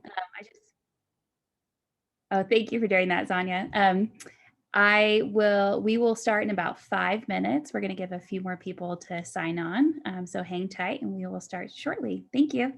I just, oh, thank you for doing that, Xana. We will start in about 5 minutes. We're going to give a few more people to sign on. So hang tight and we will start shortly. Thank you.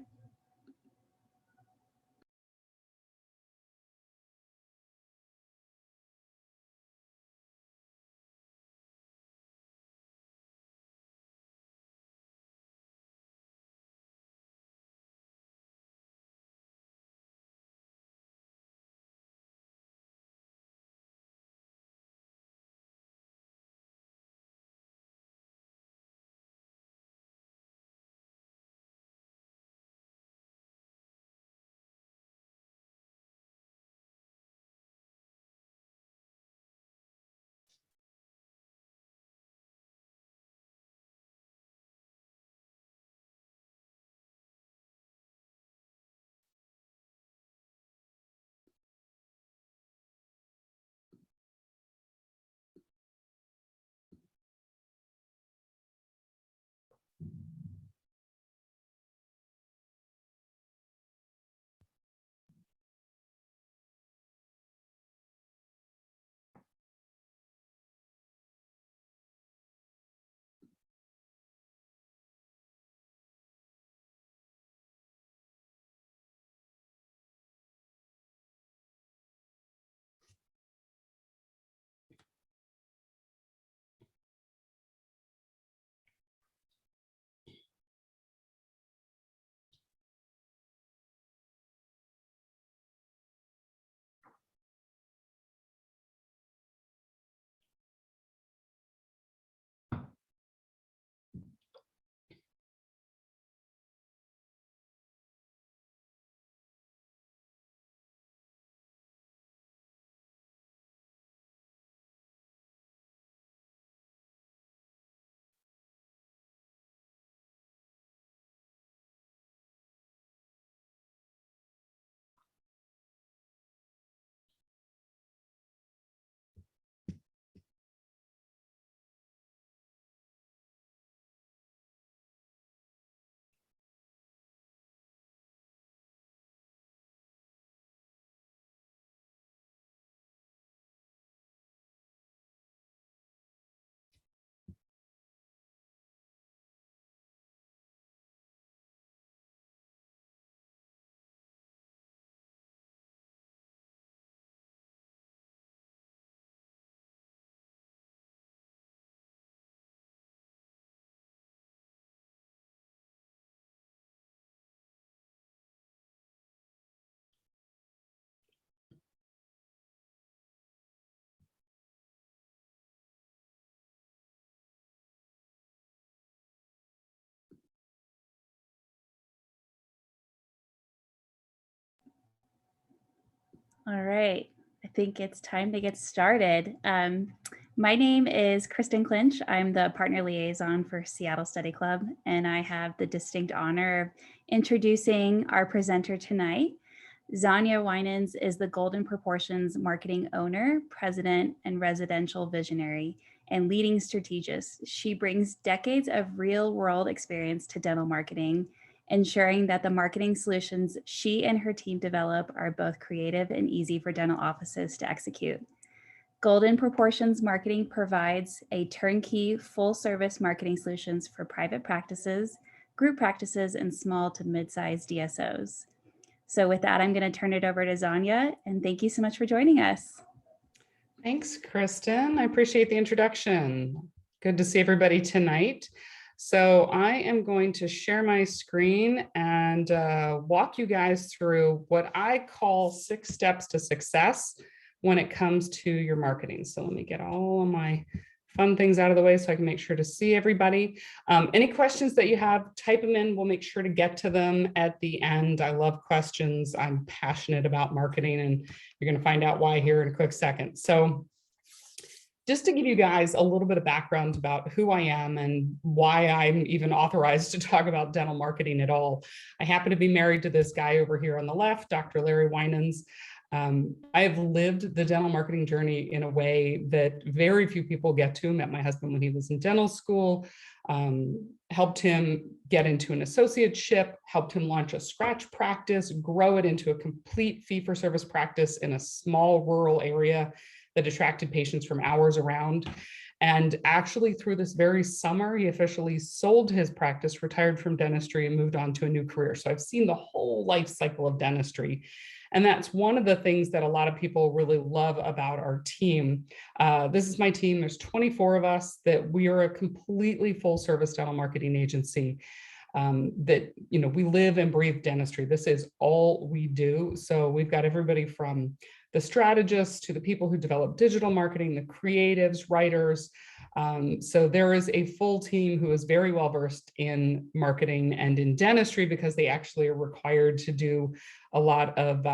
All right, I think it's time to get started. My name is Kristen Clinch. I'm the partner liaison for Seattle Study Club, and I have the distinct honor of introducing our presenter tonight. Xana Winans is the Golden Proportions marketing owner, president, and residential visionary, and leading strategist. She brings decades of real-world experience to dental marketing, ensuring that the marketing solutions she and her team develop are both creative and easy for dental offices to execute. Golden Proportions Marketing provides a turnkey, full-service marketing solutions for private practices, group practices, and small to mid-sized DSOs. So with that, I'm going to turn it over to Xana, and thank you so much for joining us. Thanks, Kristen. I appreciate the introduction. Good to see everybody tonight. So I am going to share my screen and walk you guys through what I call 6 steps to success when it comes to your marketing. So let me get all of my fun things out of the way so I can make sure to see everybody. Any questions that you have, type them in. We'll make sure to get to them at the end. I love questions. I'm passionate about marketing, and you're going to find out why here in a quick second. So just to give you guys a little bit of background about who I am and why I'm even authorized to talk about dental marketing at all. I happen to be married to this guy over here on the left, Dr. Larry Winans. I have lived the dental marketing journey in a way that very few people get to. Met my husband when he was in dental school, helped him get into an associateship, helped him launch a scratch practice, grow it into a complete fee-for-service practice in a small rural area that attracted patients from hours around. And actually, through this very summer, he officially sold his practice, retired from dentistry, and moved on to a new career. So I've seen the whole life cycle of dentistry. And that's one of the things that a lot of people really love about our team. This is my team. There's 24 of us. That we are a completely full service dental marketing agency. That, we live and breathe dentistry. This is all we do. So we've got everybody from the strategists to the people who develop digital marketing, the creatives, writers. So there is a full team who is very well versed in marketing and in dentistry, because they actually are required to do a lot of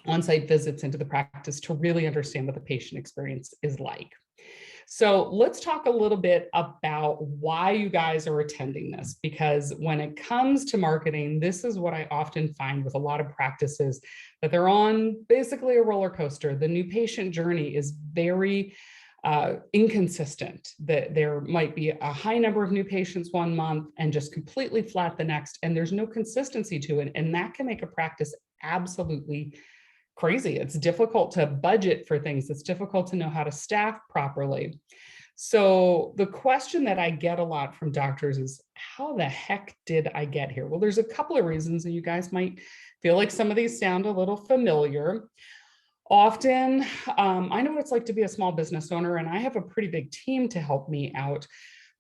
on-site visits into the practice to really understand what the patient experience is like. So let's talk a little bit about why you guys are attending this, because when it comes to marketing, this is what I often find with a lot of practices, that they're on basically a roller coaster. The new patient journey is very inconsistent, that there might be a high number of new patients one month and just completely flat the next, and there's no consistency to it. And that can make a practice absolutely crazy. It's difficult to budget for things. It's difficult to know how to staff properly. So the question that I get a lot from doctors is, how the heck did I get here? Well, there's a couple of reasons, and you guys might feel like some of these sound a little familiar. Often, I know what it's like to be a small business owner, and I have a pretty big team to help me out.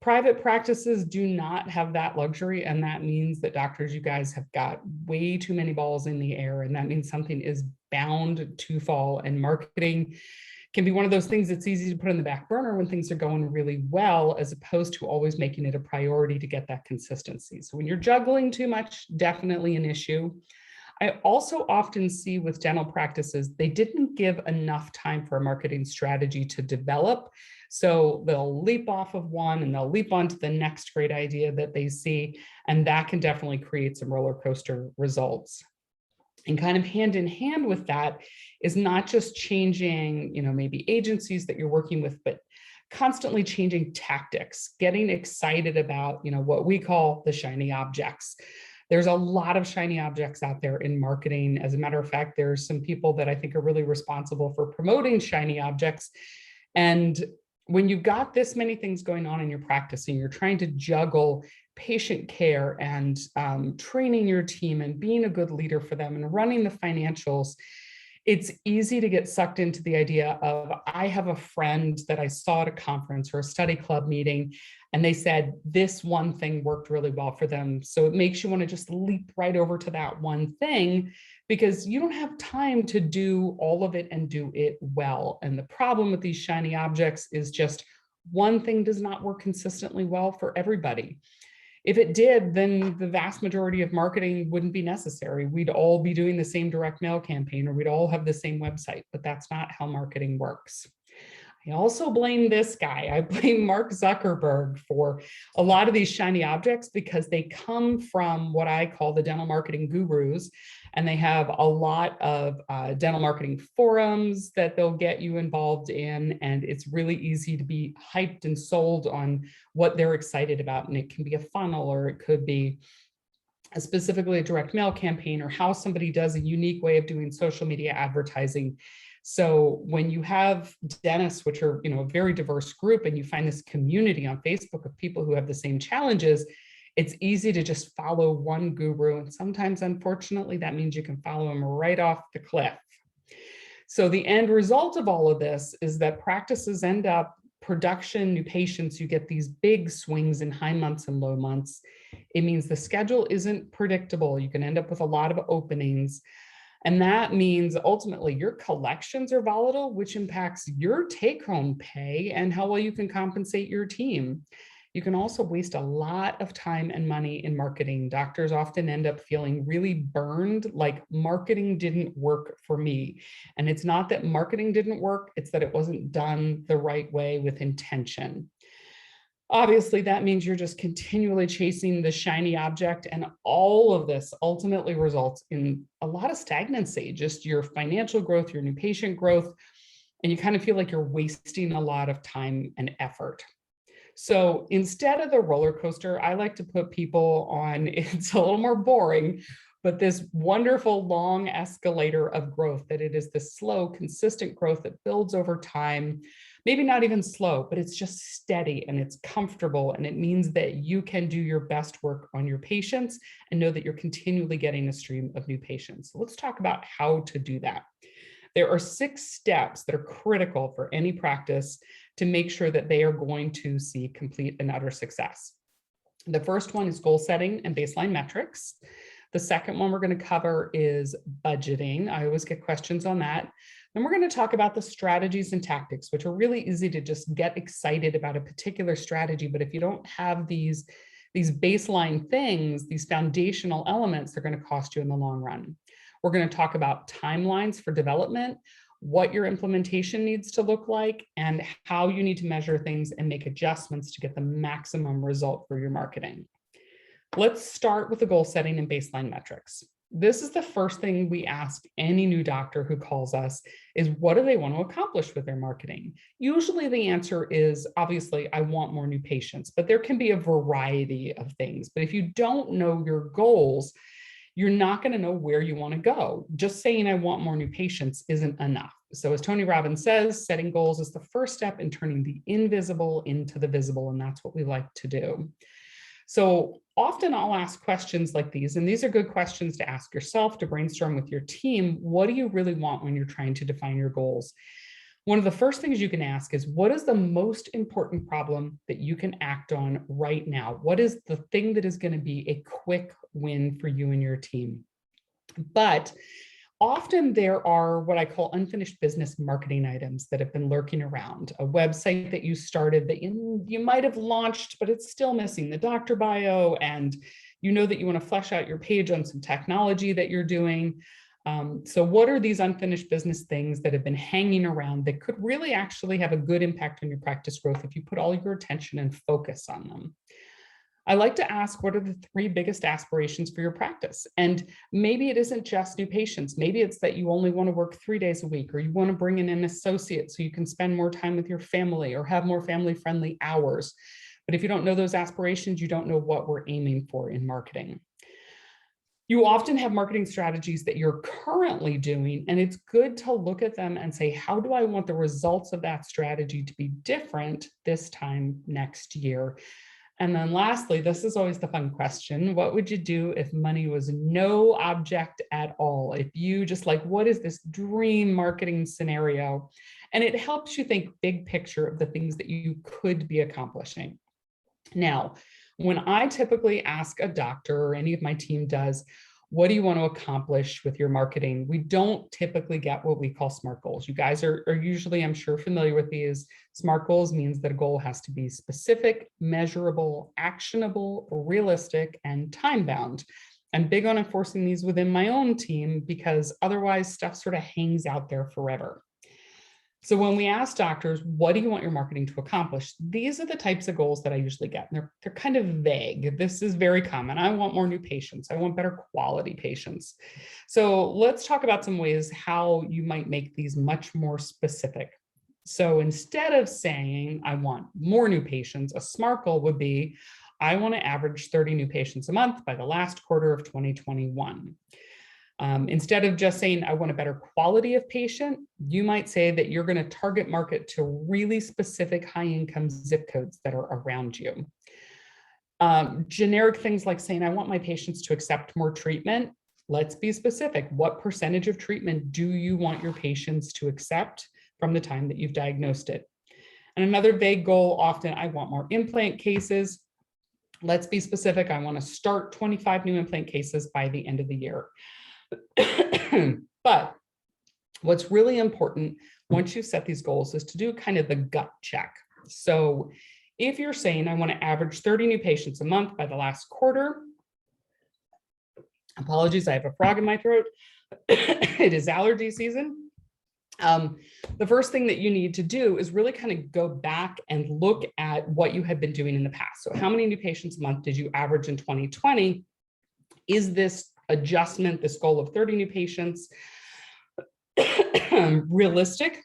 Private practices do not have that luxury, and that means that doctors, you guys have got way too many balls in the air, and that means something is bound to fall, and marketing can be one of those things that's easy to put in the back burner when things are going really well, as opposed to always making it a priority to get that consistency. So when you're juggling too much, definitely an issue. I also often see with dental practices, they didn't give enough time for a marketing strategy to develop. So they'll leap off of one and they'll leap onto the next great idea that they see. And that can definitely create some roller coaster results. And kind of hand in hand with that is not just changing, maybe agencies that you're working with, but constantly changing tactics, getting excited about, what we call the shiny objects. There's a lot of shiny objects out there in marketing. As a matter of fact, there's some people that I think are really responsible for promoting shiny objects. And when you've got this many things going on in your practice and you're trying to juggle patient care and training your team and being a good leader for them and running the financials, it's easy to get sucked into the idea of, I have a friend that I saw at a conference or a study club meeting, and they said this one thing worked really well for them. So it makes you want to just leap right over to that one thing, because you don't have time to do all of it and do it well. And the problem with these shiny objects is just one thing does not work consistently well for everybody. If it did, then the vast majority of marketing wouldn't be necessary. We'd all be doing the same direct mail campaign, or we'd all have the same website, but that's not how marketing works. I also blame this guy. I blame Mark Zuckerberg for a lot of these shiny objects, because they come from what I call the dental marketing gurus. And they have a lot of dental marketing forums that they'll get you involved in. And it's really easy to be hyped and sold on what they're excited about. And it can be a funnel, or it could be specifically a direct mail campaign, or how somebody does a unique way of doing social media advertising. So when you have dentists, which are, a very diverse group, and you find this community on Facebook of people who have the same challenges, it's easy to just follow one guru. And sometimes, unfortunately, that means you can follow them right off the cliff. So the end result of all of this is that practices end up production, new patients, you get these big swings in high months and low months. It means the schedule isn't predictable. You can end up with a lot of openings. And that means ultimately your collections are volatile, which impacts your take-home pay and how well you can compensate your team. You can also waste a lot of time and money in marketing. Doctors often end up feeling really burned, like marketing didn't work for me. And it's not that marketing didn't work, it's that it wasn't done the right way with intention. Obviously, that means you're just continually chasing the shiny object, and all of this ultimately results in a lot of stagnancy, just your financial growth, your new patient growth, and you kind of feel like you're wasting a lot of time and effort. So instead of the roller coaster, I like to put people on, it's a little more boring, but this wonderful long escalator of growth, that it is the slow, consistent growth that builds over time. Maybe not even slow, but it's just steady and it's comfortable. And it means that you can do your best work on your patients and know that you're continually getting a stream of new patients. So let's talk about how to do that. There are 6 steps that are critical for any practice to make sure that they are going to see complete and utter success. The first one is goal setting and baseline metrics. The second one we're going to cover is budgeting. I always get questions on that. Then we're going to talk about the strategies and tactics, which are really easy to just get excited about a particular strategy. But if you don't have these baseline things, these foundational elements, they're going to cost you in the long run. We're going to talk about timelines for development, what your implementation needs to look like, and how you need to measure things and make adjustments to get the maximum result for your marketing. Let's start with the goal setting and baseline metrics. This is the first thing we ask any new doctor who calls us is, what do they want to accomplish with their marketing? Usually the answer is, obviously, I want more new patients, but there can be a variety of things. But if you don't know your goals, you're not going to know where you want to go. Just saying, I want more new patients isn't enough. So as Tony Robbins says, setting goals is the first step in turning the invisible into the visible. And that's what we like to do. So often I'll ask questions like these, and these are good questions to ask yourself, to brainstorm with your team. What do you really want when you're trying to define your goals? One of the first things you can ask is, what is the most important problem that you can act on right now? What is the thing that is going to be a quick win for you and your team? But often there are what I call unfinished business marketing items that have been lurking around. A website that you started that you might have launched, but it's still missing the doctor bio, and you know that you want to flesh out your page on some technology that you're doing. So what are these unfinished business things that have been hanging around that could really actually have a good impact on your practice growth if you put all your attention and focus on them? I like to ask, what are the 3 biggest aspirations for your practice? And maybe it isn't just new patients. Maybe it's that you only want to work 3 days a week, or you want to bring in an associate so you can spend more time with your family or have more family-friendly hours. But if you don't know those aspirations, you don't know what we're aiming for in marketing. You often have marketing strategies that you're currently doing, and it's good to look at them and say, how do I want the results of that strategy to be different this time next year? And then lastly, this is always the fun question. What would you do if money was no object at all? If you just like, what is this dream marketing scenario? And it helps you think big picture of the things that you could be accomplishing. Now, when I typically ask a doctor, or any of my team does, what do you want to accomplish with your marketing? We don't typically get what we call SMART goals. You guys are usually, I'm sure, familiar with these. SMART goals means that a goal has to be specific, measurable, actionable, realistic, and time-bound. I'm big on enforcing these within my own team because otherwise stuff sort of hangs out there forever. So when we ask doctors, what do you want your marketing to accomplish? These are the types of goals that I usually get. And they're kind of vague. This is very common. I want more new patients. I want better quality patients. So let's talk about some ways how you might make these much more specific. So instead of saying, I want more new patients, a SMART goal would be, I want to average 30 new patients a month by the last quarter of 2021. Instead of just saying, I want a better quality of patient, you might say that you're going to target market to really specific high-income zip codes that are around you. Generic things like saying, I want my patients to accept more treatment. Let's be specific. What percentage of treatment do you want your patients to accept from the time that you've diagnosed it? And another vague goal, often, I want more implant cases. Let's be specific. I want to start 25 new implant cases by the end of the year. But what's really important once you set these goals is to do kind of the gut check. So if you're saying, I want to average 30 new patients a month by the last quarter, apologies, I have a frog in my throat. It is allergy season. The first thing that you need to do is really kind of go back and look at what you had been doing in the past. So how many new patients a month did you average in 2020? Is this adjustment, this goal of 30 new patients, realistic?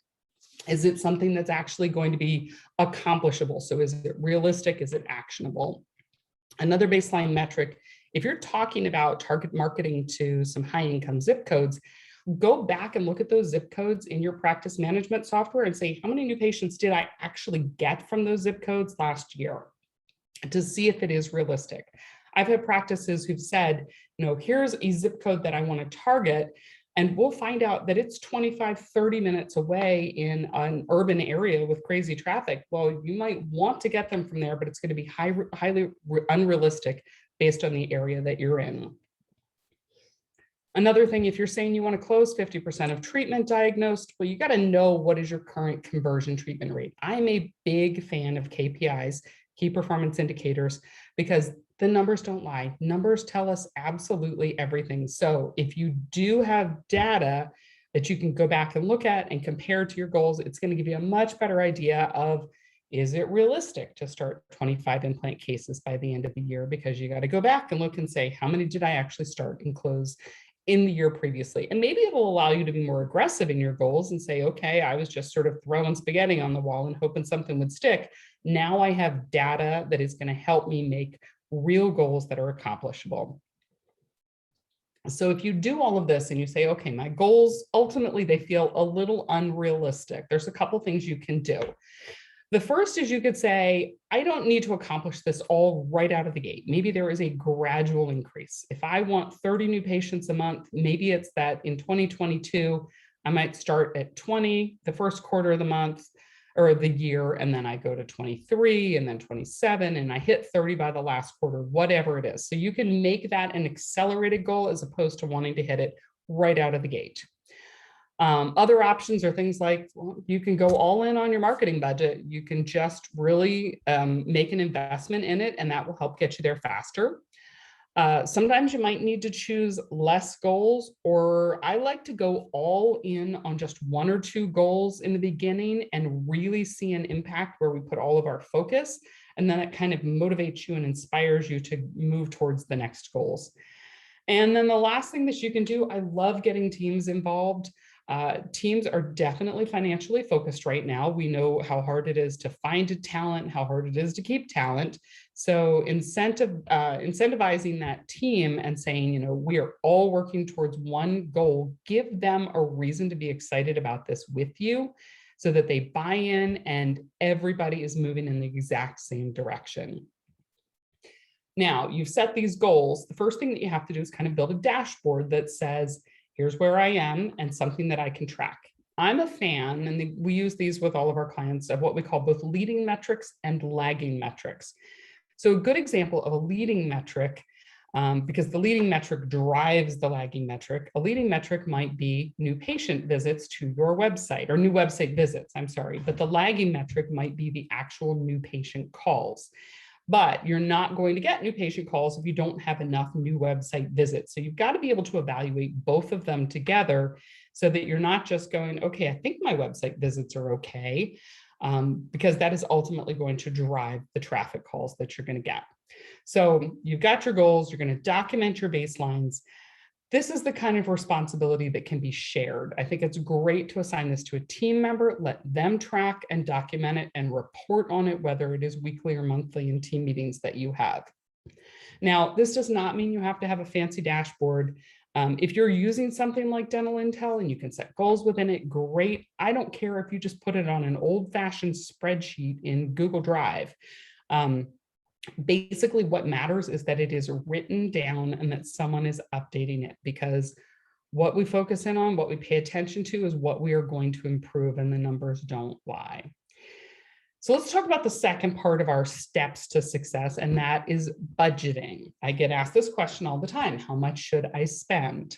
Is it something that's actually going to be accomplishable? So is it realistic? Is it actionable? Another baseline metric, if you're talking about target marketing to some high income zip codes, go back and look at those zip codes in your practice management software and say, how many new patients did I actually get from those zip codes last year, to see if it is realistic. I've had practices who've said, here's a zip code that I want to target, and we'll find out that it's 25, 30 minutes away in an urban area with crazy traffic. Well, you might want to get them from there, but it's going to be highly unrealistic based on the area that you're in. Another thing, if you're saying you want to close 50% of treatment diagnosed, well, you got to know what is your current conversion treatment rate. I'm a big fan of KPIs, key performance indicators, because the numbers don't lie. Numbers tell us absolutely everything. So if you do have data that you can go back and look at and compare to your goals, it's going to give you a much better idea of, is it realistic to start 25 implant cases by the end of the year? Because you got to go back and look and say, how many did I actually start and close in the year previously? And maybe it will allow you to be more aggressive in your goals and say, okay, I was just sort of throwing spaghetti on the wall and hoping something would stick. Now I have data that is going to help me make real goals that are accomplishable. So if you do all of this and you say, okay, my goals, ultimately they feel a little unrealistic, there's a couple things you can do. The first is you could say, I don't need to accomplish this all right out of the gate. Maybe there is a gradual increase. If I want 30 new patients a month, maybe it's that in 2022, I might start at 20 the first quarter of the month or the year, and then I go to 23 and then 27, and I hit 30 by the last quarter, whatever it is. So you can make that an accelerated goal as opposed to wanting to hit it right out of the gate. Other options are things like, well, you can go all in on your marketing budget. You can just really make an investment in it, and that will help get you there faster. Sometimes you might need to choose less goals, or I like to go all in on just one or two goals in the beginning and really see an impact where we put all of our focus, and then it kind of motivates you and inspires you to move towards the next goals. And then the last thing that you can do, I love getting teams involved. Teams are definitely financially focused right now. We know how hard it is to find talent, how hard it is to keep talent. So incentivizing that team and saying, we are all working towards one goal, give them a reason to be excited about this with you so that they buy in and everybody is moving in the exact same direction. Now, you've set these goals. The first thing that you have to do is kind of build a dashboard that says, here's where I am and something that I can track. I'm a fan, and we use these with all of our clients, of what we call both leading metrics and lagging metrics. So a good example of a leading metric, because the leading metric drives the lagging metric, a leading metric might be new patient visits to your website, or new website visits, I'm sorry, but the lagging metric might be the actual new patient calls. But you're not going to get new patient calls if you don't have enough new website visits. So you've got to be able to evaluate both of them together so that you're not just going, okay, I think my website visits are okay, because that is ultimately going to drive the traffic calls that you're going to get. So you've got your goals, you're going to document your baselines. This is the kind of responsibility that can be shared. I think it's great to assign this to a team member, let them track and document it and report on it, whether it is weekly or monthly in team meetings that you have. Now, this does not mean you have to have a fancy dashboard. If you're using something like Dental Intel and you can set goals within it, great. I don't care if you just put it on an old-fashioned spreadsheet in Google Drive. Basically, what matters is that it is written down and that someone is updating it, because what we focus in on, what we pay attention to, is what we are going to improve, and the numbers don't lie. So let's talk about the second part of our steps to success, and that is budgeting. I get asked this question all the time: how much should I spend?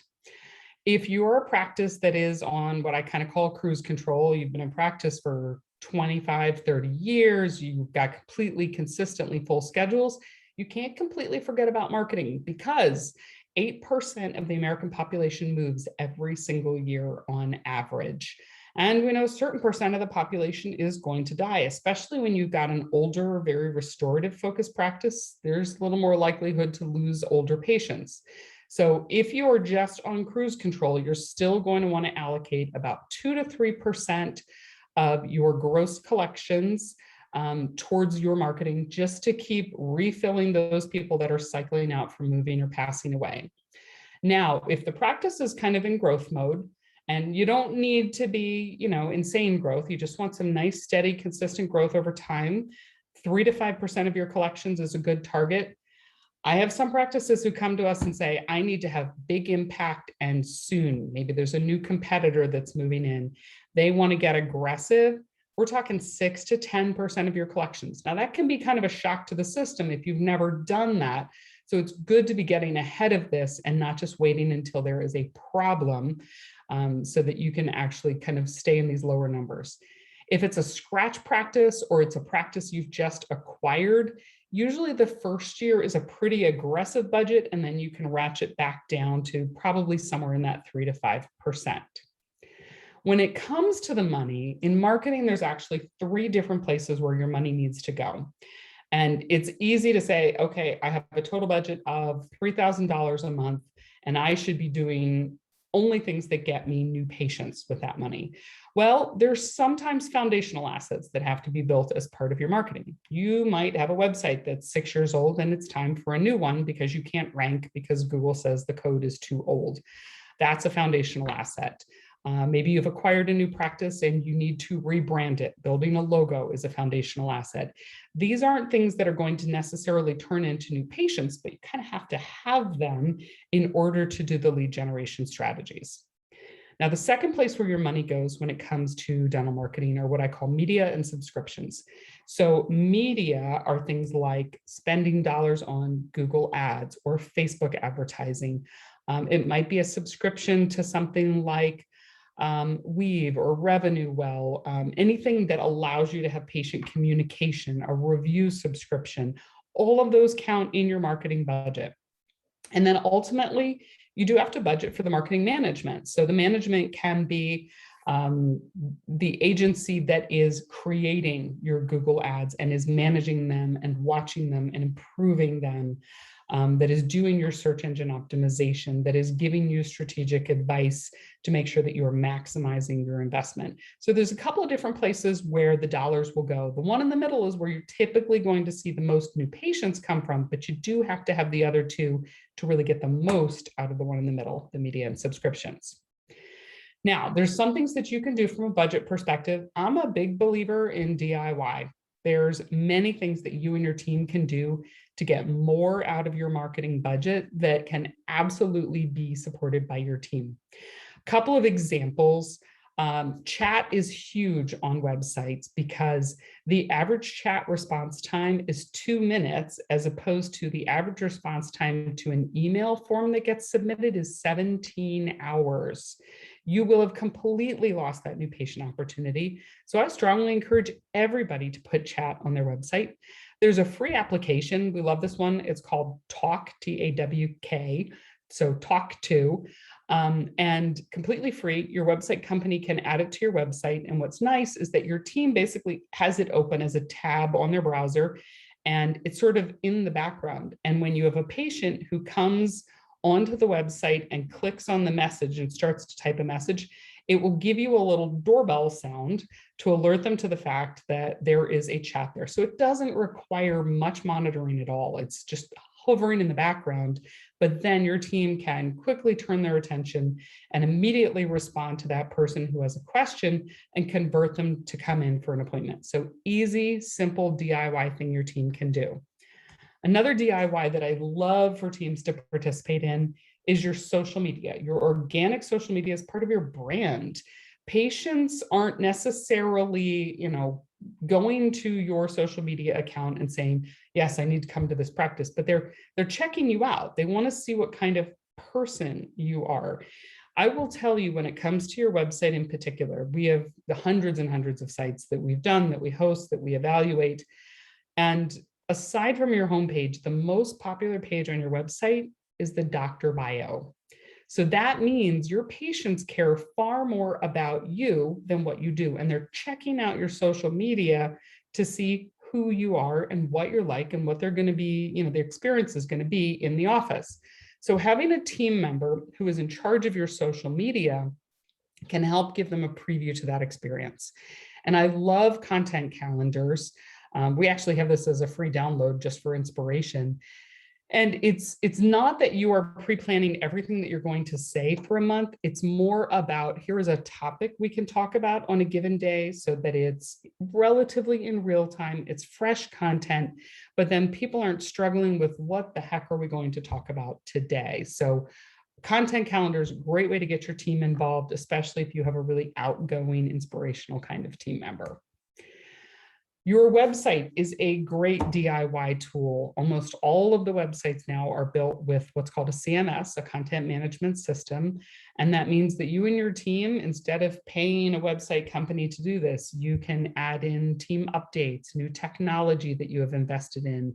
If you're a practice that is on what I kind of call cruise control, you've been in practice for 25, 30 years, you've got completely consistently full schedules, you can't completely forget about marketing, because 8% of the American population moves every single year on average. And we know a certain percent of the population is going to die, especially when you've got an older, very restorative focused practice. There's a little more likelihood to lose older patients. So if you're just on cruise control, you're still going to want to allocate about 2 to 3% of your gross collections towards your marketing, just to keep refilling those people that are cycling out from moving or passing away. Now, if the practice is kind of in growth mode, and you don't need to be, insane growth, you just want some nice, steady, consistent growth over time, 3 to 5% of your collections is a good target. I have some practices who come to us and say, I need to have big impact and soon. Maybe there's a new competitor that's moving in. They want to get aggressive. We're talking 6 to 10% of your collections. Now, that can be kind of a shock to the system if you've never done that. So it's good to be getting ahead of this and not just waiting until there is a problem, so that you can actually kind of stay in these lower numbers. If it's a scratch practice or it's a practice you've just acquired, usually the first year is a pretty aggressive budget, and then you can ratchet back down to probably somewhere in that 3 to 5%. When it comes to the money, in marketing, there's actually 3 different places where your money needs to go. And it's easy to say, okay, I have a total budget of $3,000 a month, and I should be doing only things that get me new patients with that money. Well, there's sometimes foundational assets that have to be built as part of your marketing. You might have a website that's 6 years old and it's time for a new one because you can't rank because Google says the code is too old. That's a foundational asset. Maybe you've acquired a new practice and you need to rebrand it. Building a logo is a foundational asset. These aren't things that are going to necessarily turn into new patients, but you kind of have to have them in order to do the lead generation strategies. Now, the second place where your money goes when it comes to dental marketing are what I call media and subscriptions. So media are things like spending dollars on Google ads or Facebook advertising. It might be a subscription to something like Weave or Revenue Well, anything that allows you to have patient communication, a review subscription, all of those count in your marketing budget. And then ultimately, you do have to budget for the marketing management. So the management can be the agency that is creating your Google ads and is managing them and watching them and improving them, that is doing your search engine optimization, that is giving you strategic advice to make sure that you are maximizing your investment. So there's a couple of different places where the dollars will go. The one in the middle is where you're typically going to see the most new patients come from, but you do have to have the other two to really get the most out of the one in the middle, the media and subscriptions. Now, there's some things that you can do from a budget perspective. I'm a big believer in DIY. There's many things that you and your team can do to get more out of your marketing budget that can absolutely be supported by your team. A couple of examples. Chat is huge on websites because the average chat response time is 2 minutes, as opposed to the average response time to an email form that gets submitted is 17 hours. You will have completely lost that new patient opportunity. So I strongly encourage everybody to put chat on their website. There's a free application. We love this one. It's called Talk, T-A-W-K. So Talk To, and completely free. Your website company can add it to your website. And what's nice is that your team basically has it open as a tab on their browser, and it's sort of in the background. And when you have a patient who comes onto the website and clicks on the message and starts to type a message, it will give you a little doorbell sound to alert them to the fact that there is a chat there. So it doesn't require much monitoring at all. It's just hovering in the background, but then your team can quickly turn their attention and immediately respond to that person who has a question and convert them to come in for an appointment. So easy, simple DIY thing your team can do. Another DIY that I love for teams to participate in is your social media. Your organic social media is part of your brand. Patients aren't necessarily, going to your social media account and saying, yes, I need to come to this practice, but they're checking you out. They want to see what kind of person you are. I will tell you, when it comes to your website in particular, we have the hundreds and hundreds of sites that we've done, that we host, that we evaluate. And aside from your homepage, the most popular page on your website is the doctor bio. So that means your patients care far more about you than what you do. And they're checking out your social media to see who you are and what you're like and what they're going to be, the experience is going to be in the office. So having a team member who is in charge of your social media can help give them a preview to that experience. And I love content calendars. We actually have this as a free download just for inspiration. And it's not that you are pre-planning everything that you're going to say for a month. It's more about, here is a topic we can talk about on a given day so that it's relatively in real time, it's fresh content, but then people aren't struggling with what the heck are we going to talk about today. So content calendars, great way to get your team involved, especially if you have a really outgoing, inspirational kind of team member. Your website is a great DIY tool. Almost all of the websites now are built with what's called a CMS, a content management system. And that means that you and your team, instead of paying a website company to do this, you can add in team updates, new technology that you have invested in,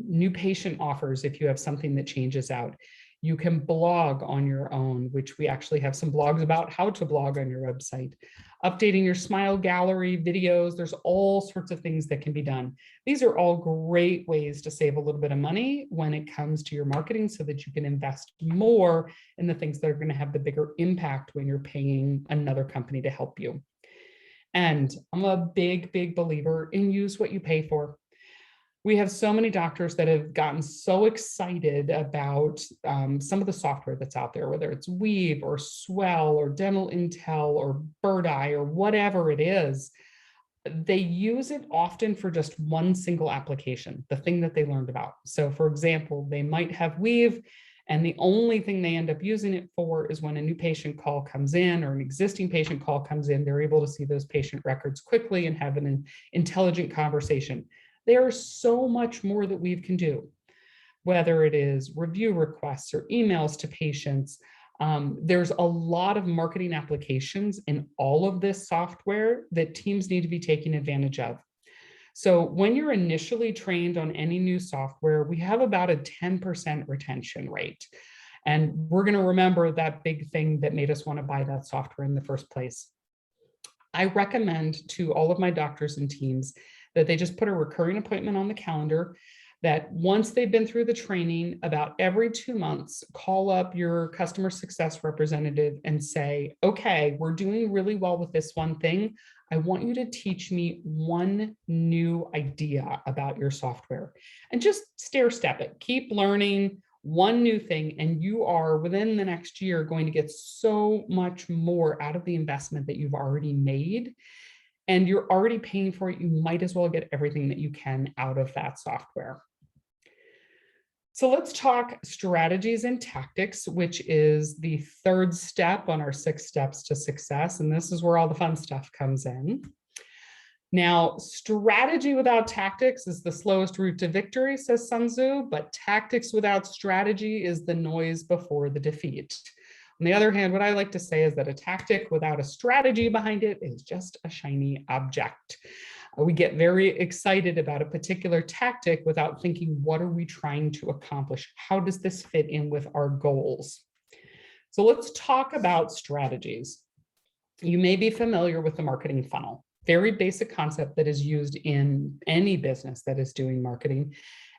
new patient offers if you have something that changes out. You can blog on your own, which we actually have some blogs about how to blog on your website. Updating your smile gallery, videos, there's all sorts of things that can be done. These are all great ways to save a little bit of money when it comes to your marketing so that you can invest more in the things that are going to have the bigger impact when you're paying another company to help you. And I'm a big, big believer in use what you pay for. We have so many doctors that have gotten so excited about some of the software that's out there, whether it's Weave or Swell or Dental Intel or Bird Eye or whatever it is. They use it often for just one single application, the thing that they learned about. So for example, they might have Weave, and the only thing they end up using it for is when a new patient call comes in or an existing patient call comes in, they're able to see those patient records quickly and have an intelligent conversation. There's so much more that Weave can do, whether it is review requests or emails to patients. There's a lot of marketing applications in all of this software that teams need to be taking advantage of. So when you're initially trained on any new software, we have about a 10% retention rate. And we're going to remember that big thing that made us want to buy that software in the first place. I recommend to all of my doctors and teams that they just put a recurring appointment on the calendar, that once they've been through the training, about every 2 months, call up your customer success representative and say, okay, we're doing really well with this one thing. I want you to teach me one new idea about your software, and just stair step it. Keep learning one new thing, and you are within the next year going to get so much more out of the investment that you've already made. And you're already paying for it. You might as well get everything that you can out of that software. So let's talk strategies and tactics, which is the third step on our 6 steps to success. And this is where all the fun stuff comes in. Now, strategy without tactics is the slowest route to victory, says Sun Tzu, but tactics without strategy is the noise before the defeat. On the other hand, what I like to say is that a tactic without a strategy behind it is just a shiny object. We get very excited about a particular tactic without thinking, what are we trying to accomplish? How does this fit in with our goals? So let's talk about strategies. You may be familiar with the marketing funnel, very basic concept that is used in any business that is doing marketing.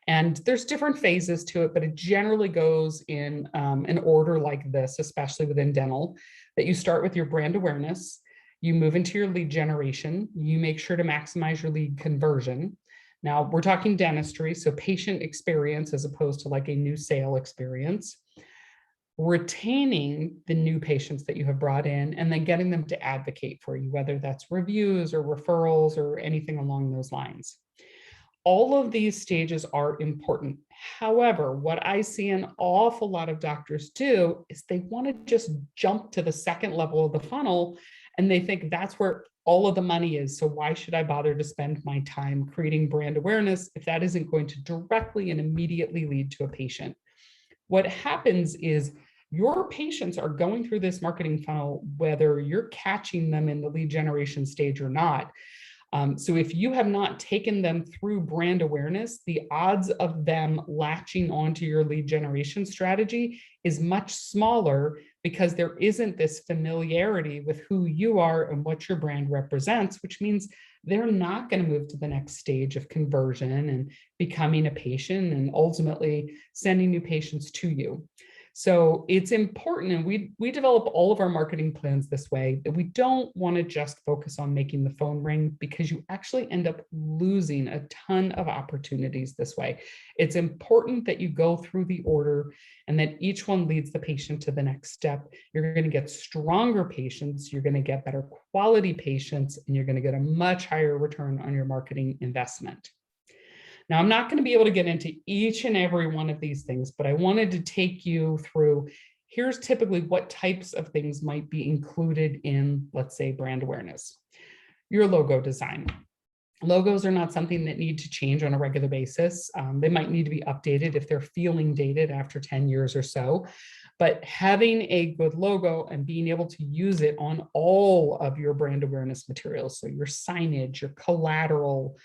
And there's different phases to it, but it generally goes in an order like this, especially within dental, that you start with your brand awareness, you move into your lead generation, you make sure to maximize your lead conversion. Now we're talking dentistry, so patient experience as opposed to like a new sale experience, retaining the new patients that you have brought in, and then getting them to advocate for you, whether that's reviews or referrals or anything along those lines. All of these stages are important. However, what I see an awful lot of doctors do is they want to just jump to the second level of the funnel, and they think that's where all of the money is. So why should I bother to spend my time creating brand awareness if that isn't going to directly and immediately lead to a patient? What happens is your patients are going through this marketing funnel, whether you're catching them in the lead generation stage or not. So if you have not taken them through brand awareness, the odds of them latching onto your lead generation strategy is much smaller because there isn't this familiarity with who you are and what your brand represents, which means they're not going to move to the next stage of conversion and becoming a patient and ultimately sending new patients to you. So it's important, and we develop all of our marketing plans this way, that we don't want to just focus on making the phone ring, because you actually end up losing a ton of opportunities this way. It's important that you go through the order and that each one leads the patient to the next step. You're going to get stronger patients, you're going to get better quality patients, and you're going to get a much higher return on your marketing investment. Now, I'm not going to be able to get into each and every one of these things, but I wanted to take you through, here's typically what types of things might be included in, let's say, brand awareness. Your logo design. Logos are not something that need to change on a regular basis. They might need to be updated if they're feeling dated after 10 years or so. But having a good logo and being able to use it on all of your brand awareness materials, so your signage, your collateral,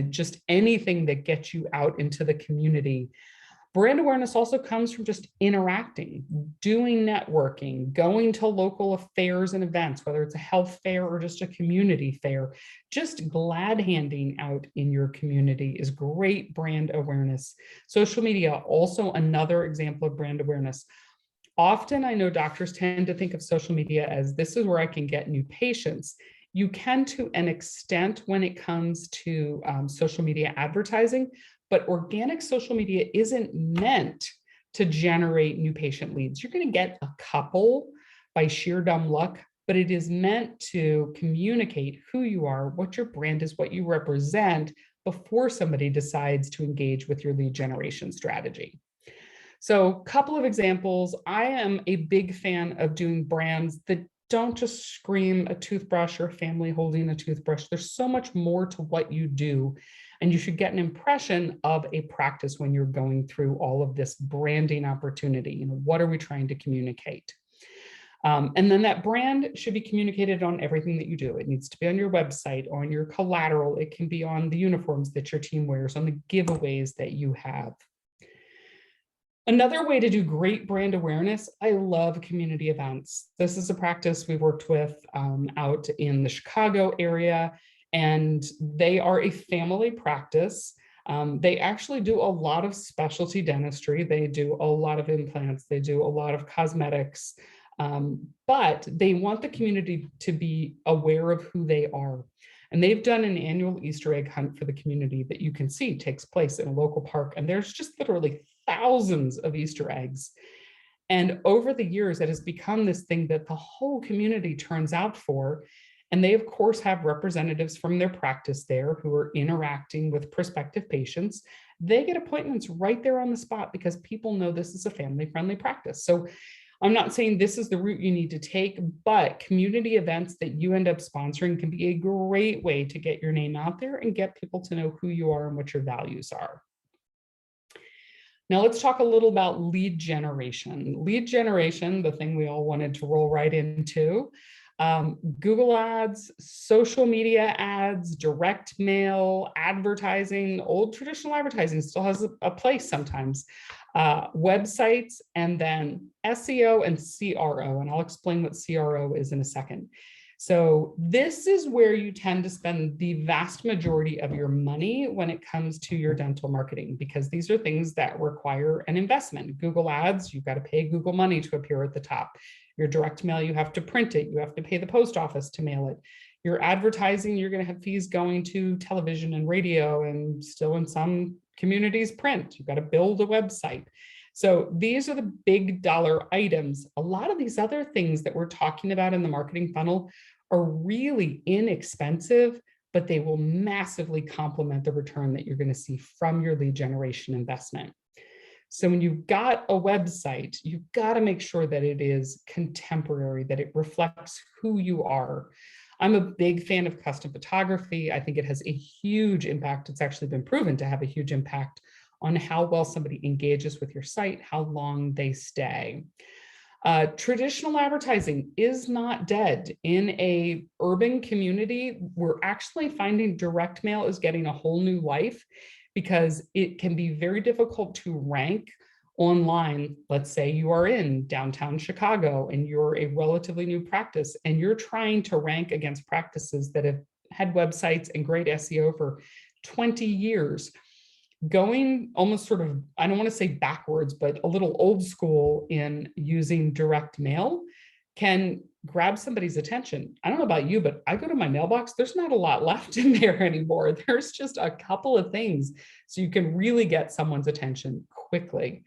just anything that gets you out into the community. Brand awareness also comes from just interacting, doing networking, going to local affairs and events, whether it's a health fair or just a community fair. Just glad handing out in your community is great brand awareness. Social media, also another example of brand awareness. Often I know doctors tend to think of social media as, this is where I can get new patients. You can to an extent when it comes to social media advertising, but organic social media isn't meant to generate new patient leads. You're going to get a couple by sheer dumb luck, but it is meant to communicate who you are, what your brand is, what you represent before somebody decides to engage with your lead generation strategy. So a couple of examples. I am a big fan of doing brands that don't just scream a toothbrush or a family holding a toothbrush. There's so much more to what you do. And you should get an impression of a practice when you're going through all of this branding opportunity. You know, what are we trying to communicate? And then that brand should be communicated on everything that you do. It needs to be on your website, on your collateral. It can be on the uniforms that your team wears, on the giveaways that you have. Another way to do great brand awareness, I love community events. This is a practice we worked with out in the Chicago area, and they are a family practice. They actually do a lot of specialty dentistry. They do a lot of implants. They do a lot of cosmetics, but they want the community to be aware of who they are. And they've done an annual Easter egg hunt for the community that you can see takes place in a local park. And there's just literally thousands of Easter eggs. And over the years, it has become this thing that the whole community turns out for. And they, of course, have representatives from their practice there who are interacting with prospective patients. They get appointments right there on the spot because people know this is a family-friendly practice. So I'm not saying this is the route you need to take, but community events that you end up sponsoring can be a great way to get your name out there and get people to know who you are and what your values are. Now let's talk a little about lead generation. Lead generation, the thing we all wanted to roll right into. Google ads, social media ads, direct mail, advertising, old traditional advertising still has a place sometimes. Websites, and then SEO and CRO. And I'll explain what CRO is in a second. So this is where you tend to spend the vast majority of your money when it comes to your dental marketing, because these are things that require an investment. Google ads, you've got to pay Google money to appear at the top. Your direct mail, you have to print it. You have to pay the post office to mail it. Your advertising, you're going to have fees going to television and radio, and still in some communities print. You've got to build a website. So these are the big dollar items. A lot of these other things that we're talking about in the marketing funnel are really inexpensive, but they will massively complement the return that you're going to see from your lead generation investment. So when you've got a website, you've got to make sure that it is contemporary, that it reflects who you are. I'm a big fan of custom photography. I think it has a huge impact. It's actually been proven to have a huge impact on how well somebody engages with your site, how long they stay. Traditional advertising is not dead. In a urban community, we're actually finding direct mail is getting a whole new life, because it can be very difficult to rank online. Let's say you are in downtown Chicago and you're a relatively new practice and you're trying to rank against practices that have had websites and great SEO for 20 years. going almost sort of, I don't want to say backwards, but a little old school in using direct mail can grab somebody's attention. I don't know about you, but I go to my mailbox, there's not a lot left in there anymore. There's just a couple of things. So you can really get someone's attention quickly.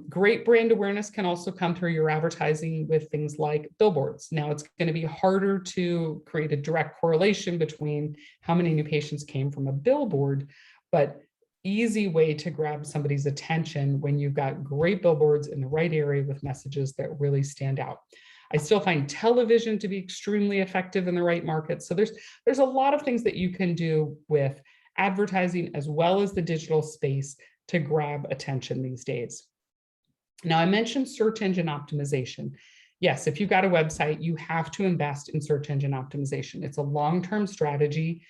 Great brand awareness can also come through your advertising with things like billboards. Now it's going to be harder to create a direct correlation between how many new patients came from a billboard, but easy way to grab somebody's attention when you've got great billboards in the right area with messages that really stand out. I still find television to be extremely effective in the right market. So there's a lot of things that you can do with advertising as well as the digital space to grab attention these days. Now, I mentioned search engine optimization. Yes, if you've got a website, you have to invest in search engine optimization. It's a long-term strategy.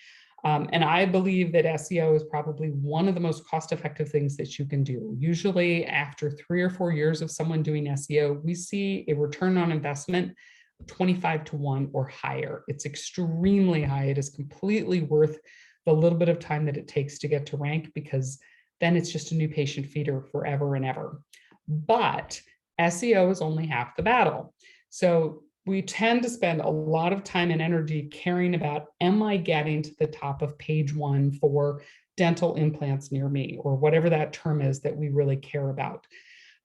And I believe that SEO is probably one of the most cost-effective things that you can do. Usually after 3 or 4 years of someone doing SEO, we see a return on investment 25-to-1 or higher. It's extremely high. It is completely worth the little bit of time that it takes to get to rank, because then it's just a new patient feeder forever and ever. But SEO is only half the battle. So we tend to spend a lot of time and energy caring about, am I getting to the top of page 1 for dental implants near me, or whatever that term is that we really care about.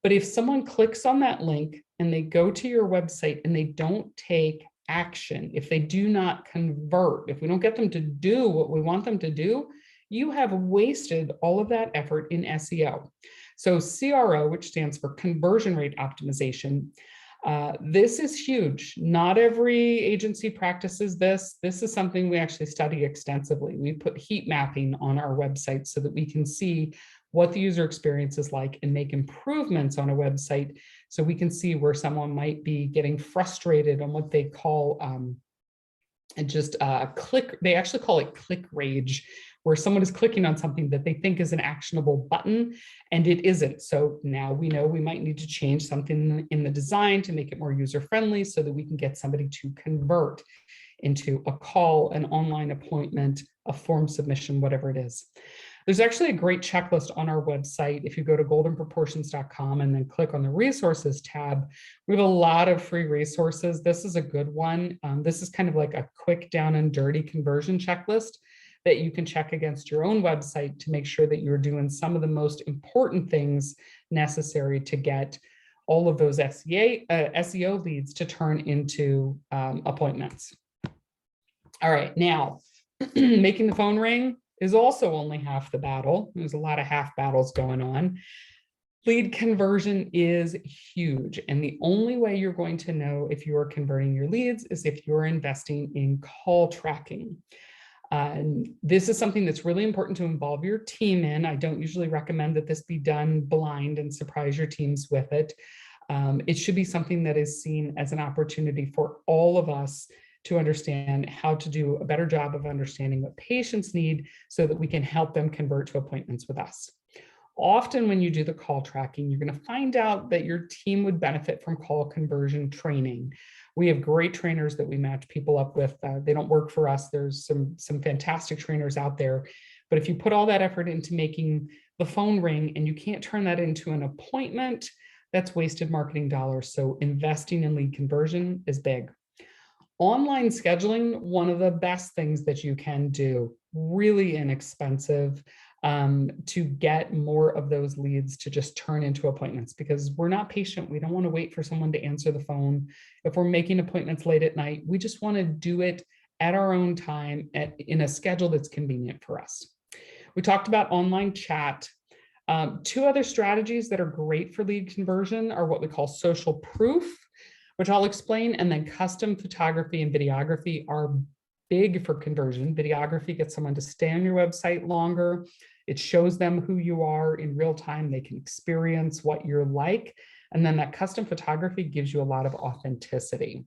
But if someone clicks on that link and they go to your website and they don't take action, if they do not convert, if we don't get them to do what we want them to do, you have wasted all of that effort in SEO. So CRO, which stands for conversion rate optimization, this is huge. Not every agency practices this. This is something we actually study extensively. We put heat mapping on our website so that we can see what the user experience is like and make improvements on a website, so we can see where someone might be getting frustrated on what they call click. They actually call it click rage, where someone is clicking on something that they think is an actionable button and it isn't. So now we know we might need to change something in the design to make it more user-friendly so that we can get somebody to convert into a call, an online appointment, a form submission, whatever it is. There's actually a great checklist on our website. If you go to goldenproportions.com and then click on the resources tab, we have a lot of free resources. This is a good one. This is kind of like a quick down and dirty conversion checklist that you can check against your own website to make sure that you're doing some of the most important things necessary to get all of those SEO leads to turn into appointments. All right, now making the phone ring is also only half the battle. There's a lot of half battles going on. Lead conversion is huge. And the only way you're going to know if you are converting your leads is if you're investing in call tracking. This is something that's really important to involve your team in. I don't usually recommend that this be done blind and surprise your teams with it. It should be something that is seen as an opportunity for all of us to understand how to do a better job of understanding what patients need so that we can help them convert to appointments with us. Often when you do the call tracking, you're going to find out that your team would benefit from call conversion training. We have great trainers that we match people up with. They don't work for us. There's some fantastic trainers out there. But if you put all that effort into making the phone ring and you can't turn that into an appointment, that's wasted marketing dollars. So investing in lead conversion is big. Online scheduling, one of the best things that you can do, really inexpensive, to get more of those leads to just turn into appointments, because we're not patient. We don't want to wait for someone to answer the phone. If we're making appointments late at night, we just want to do it at our own time in a schedule that's convenient for us. We talked about online chat. Two other strategies that are great for lead conversion are what we call social proof, which I'll explain, and then custom photography and videography are big for conversion. Videography gets someone to stay on your website longer. It shows them who you are in real time. They can experience what you're like. And then that custom photography gives you a lot of authenticity.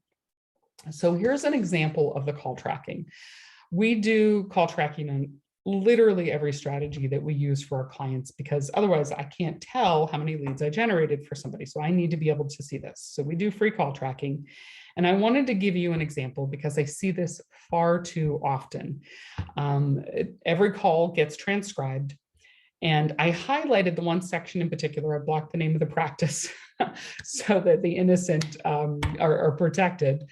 So here's an example of the call tracking. We do call tracking on literally every strategy that we use for our clients, because otherwise I can't tell how many leads I generated for somebody. So I need to be able to see this. So we do free call tracking. And I wanted to give you an example because I see this far too often. Every call gets transcribed. And I highlighted the one section in particular. I blocked the name of the practice so that the innocent are protected.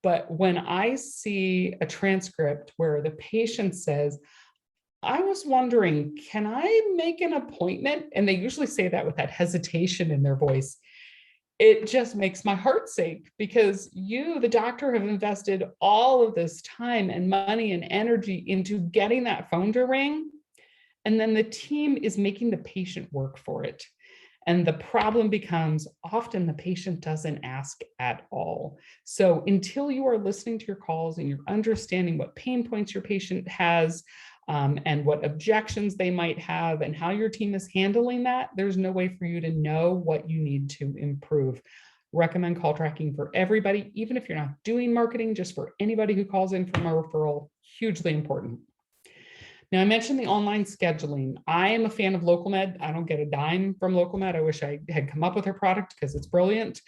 But when I see a transcript where the patient says, I was wondering, can I make an appointment? And they usually say that with that hesitation in their voice. It just makes my heart sink, because you, the doctor, have invested all of this time and money and energy into getting that phone to ring. And then the team is making the patient work for it. And the problem becomes often the patient doesn't ask at all. So until you are listening to your calls and you're understanding what pain points your patient has, and what objections they might have and how your team is handling that, there's no way for you to know what you need to improve. Recommend call tracking for everybody, even if you're not doing marketing, just for anybody who calls in from a referral, hugely important. Now, I mentioned the online scheduling. I am a fan of LocalMed. I don't get a dime from LocalMed. I wish I had come up with their product because it's brilliant.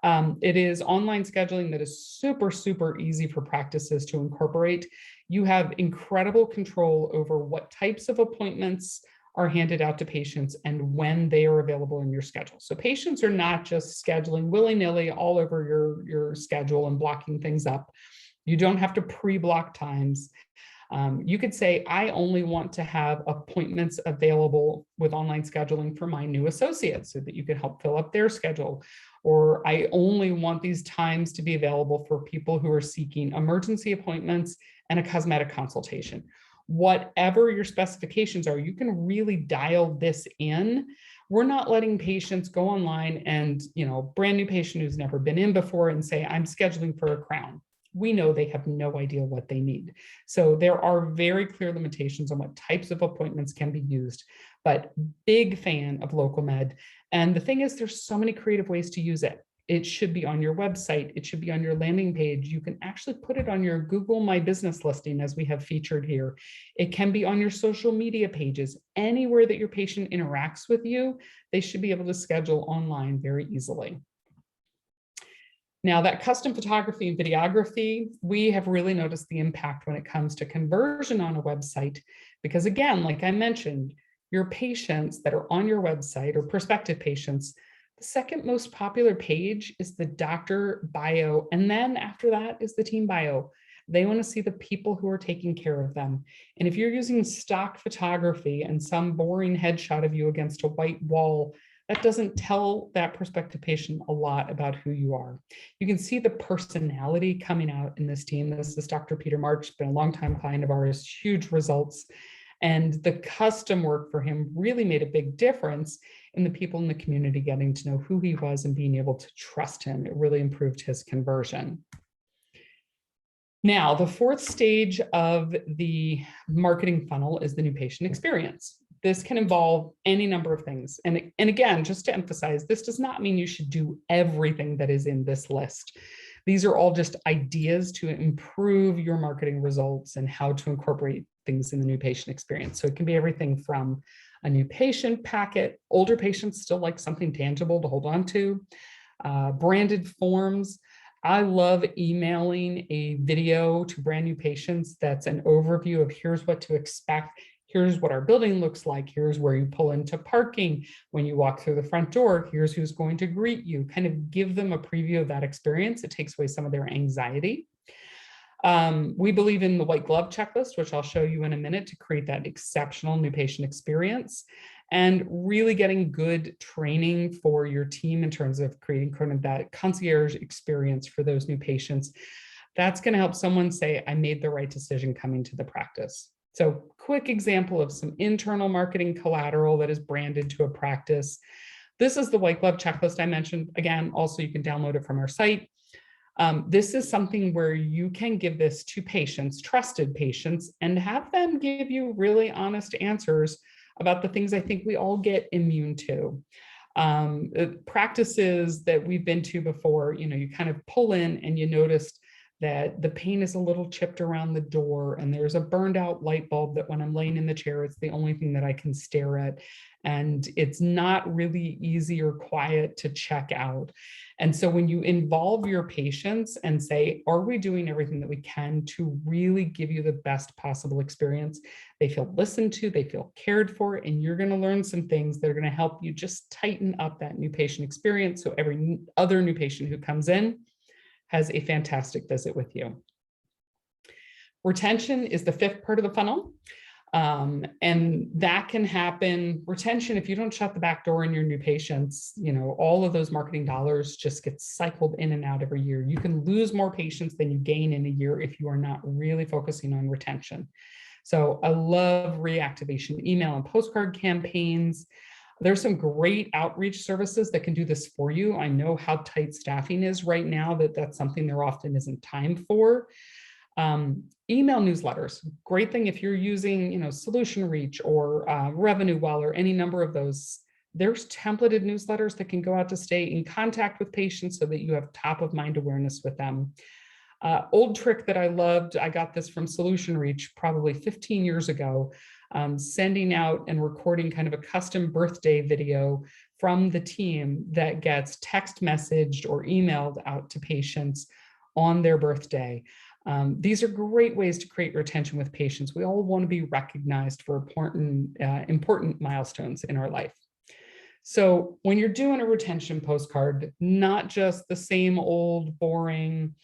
It is online scheduling that is super, super easy for practices to incorporate. You have incredible control over what types of appointments are handed out to patients and when they are available in your schedule. So patients are not just scheduling willy-nilly all over your schedule and blocking things up. You don't have to pre-block times. You could say, I only want to have appointments available with online scheduling for my new associates so that you can help fill up their schedule. Or I only want these times to be available for people who are seeking emergency appointments and a cosmetic consultation. Whatever your specifications are, you can really dial this in. We're not letting patients go online and, brand new patient who's never been in before and say, I'm scheduling for a crown. We know they have no idea what they need. So there are very clear limitations on what types of appointments can be used, but big fan of LocalMed. And the thing is, there's so many creative ways to use it. It should be on your website. It should be on your landing page. You can actually put it on your Google My Business listing, as we have featured here. It can be on your social media pages. Anywhere that your patient interacts with you, they should be able to schedule online very easily. Now, that custom photography and videography, we have really noticed the impact when it comes to conversion on a website, because again, like I mentioned, your patients that are on your website or prospective patients, the second most popular page is the doctor bio. And then after that is the team bio. They want to see the people who are taking care of them. And if you're using stock photography and some boring headshot of you against a white wall, that doesn't tell that prospective patient a lot about who you are. You can see the personality coming out in this team. This is Dr. Peter March, been a longtime client of ours, huge results. And the custom work for him really made a big difference in the people in the community getting to know who he was and being able to trust him. It really improved his conversion. Now, the fourth stage of the marketing funnel is the new patient experience. This can involve any number of things. And again, just to emphasize, this does not mean you should do everything that is in this list. These are all just ideas to improve your marketing results and how to incorporate things in the new patient experience. So it can be everything from a new patient packet. Older patients still like something tangible to hold on to. Branded forms. I love emailing a video to brand new patients that's an overview of here's what to expect. Here's what our building looks like. Here's where you pull into parking. When you walk through the front door, here's who's going to greet you. Kind of give them a preview of that experience. It takes away some of their anxiety. We believe in the white glove checklist, which I'll show you in a minute, to create that exceptional new patient experience, and really getting good training for your team in terms of creating kind of that concierge experience for those new patients. That's going to help someone say, I made the right decision coming to the practice. So quick example of some internal marketing collateral that is branded to a practice. This is the white glove checklist I mentioned. Again, also you can download it from our site. This is something where you can give this to patients, trusted patients, and have them give you really honest answers about the things I think we all get immune to. Practices that we've been to before, you kind of pull in and you noticed that the paint is a little chipped around the door, and there's a burned out light bulb that when I'm laying in the chair, it's the only thing that I can stare at. And it's not really easy or quiet to check out. And so when you involve your patients and say, are we doing everything that we can to really give you the best possible experience? They feel listened to, they feel cared for, and you're going to learn some things that are going to help you just tighten up that new patient experience. So every other new patient who comes in has a fantastic visit with you. Retention is the fifth part of the funnel. And that can happen, retention, if you don't shut the back door in your new patients, all of those marketing dollars just get cycled in and out every year. You can lose more patients than you gain in a year if you are not really focusing on retention. So I love reactivation, email and postcard campaigns. There's some great outreach services that can do this for you. I know how tight staffing is right now, that's something there often isn't time for. Email newsletters, great thing if you're using, Solution Reach or Revenue Well or any number of those. There's templated newsletters that can go out to stay in contact with patients so that you have top of mind awareness with them. Old trick that I loved, I got this from Solution Reach probably 15 years ago, sending out and recording kind of a custom birthday video from the team that gets text messaged or emailed out to patients on their birthday. These are great ways to create retention with patients. We all want to be recognized for important milestones in our life. So when you're doing a retention postcard, not just the same old boring,